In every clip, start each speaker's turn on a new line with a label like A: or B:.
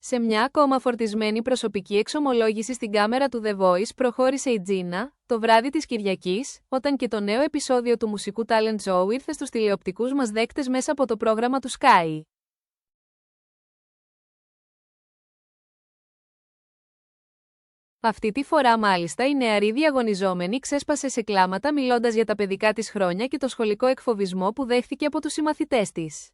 A: Σε μια ακόμα φορτισμένη προσωπική εξομολόγηση στην κάμερα του The Voice προχώρησε η Gina, το βράδυ της Κυριακής, όταν και το νέο επεισόδιο του μουσικού talent show ήρθε στους τηλεοπτικούς μας δέκτες μέσα από το πρόγραμμα του Sky. Αυτή τη φορά μάλιστα η νεαρή διαγωνιζόμενη ξέσπασε σε κλάματα μιλώντας για τα παιδικά της χρόνια και το σχολικό εκφοβισμό που δέχθηκε από τους συμμαθητές της.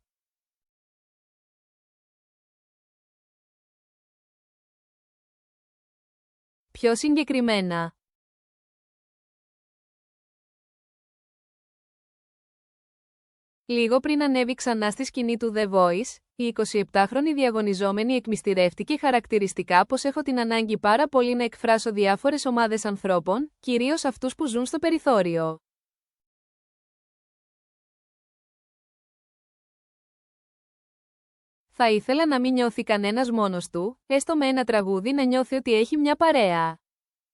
A: Πιο συγκεκριμένα, λίγο πριν ανέβει ξανά στη σκηνή του The Voice, η 27χρονη διαγωνιζόμενη εκμυστηρεύτηκε χαρακτηριστικά πως έχω την ανάγκη πάρα πολύ να εκφράσω διάφορες ομάδες ανθρώπων, κυρίως αυτούς που ζουν στο περιθώριο. Θα ήθελα να μην νιώθει κανένας μόνος του, έστω με ένα τραγούδι να νιώθει ότι έχει μια παρέα.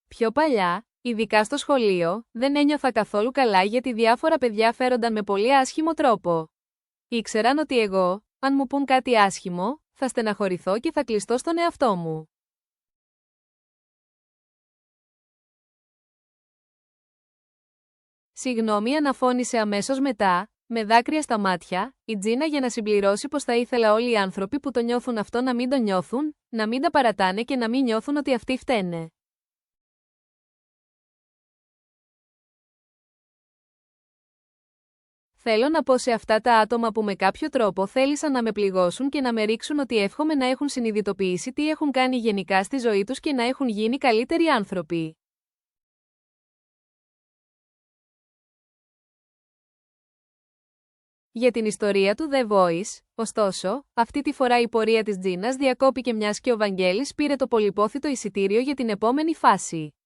A: Πιο παλιά, ειδικά στο σχολείο, δεν ένιωθα καθόλου καλά γιατί διάφορα παιδιά φέρονταν με πολύ άσχημο τρόπο. Ήξεραν ότι εγώ, αν μου πουν κάτι άσχημο, θα στεναχωρηθώ και θα κλειστώ στον εαυτό μου. Συγγνώμη, αναφώνησε αμέσως μετά, με δάκρυα στα μάτια, η Gina για να συμπληρώσει πως θα ήθελα όλοι οι άνθρωποι που το νιώθουν αυτό να μην το νιώθουν, να μην τα παρατάνε και να μην νιώθουν ότι αυτοί φταίνε. Θέλω να πω σε αυτά τα άτομα που με κάποιο τρόπο θέλησαν να με πληγώσουν και να με ρίξουν ότι εύχομαι να έχουν συνειδητοποιήσει τι έχουν κάνει γενικά στη ζωή τους και να έχουν γίνει καλύτεροι άνθρωποι. Για την ιστορία του The Voice, ωστόσο, αυτή τη φορά η πορεία της Τζίνας διακόπηκε μιας και ο Βαγγέλης πήρε το πολυπόθητο εισιτήριο για την επόμενη φάση.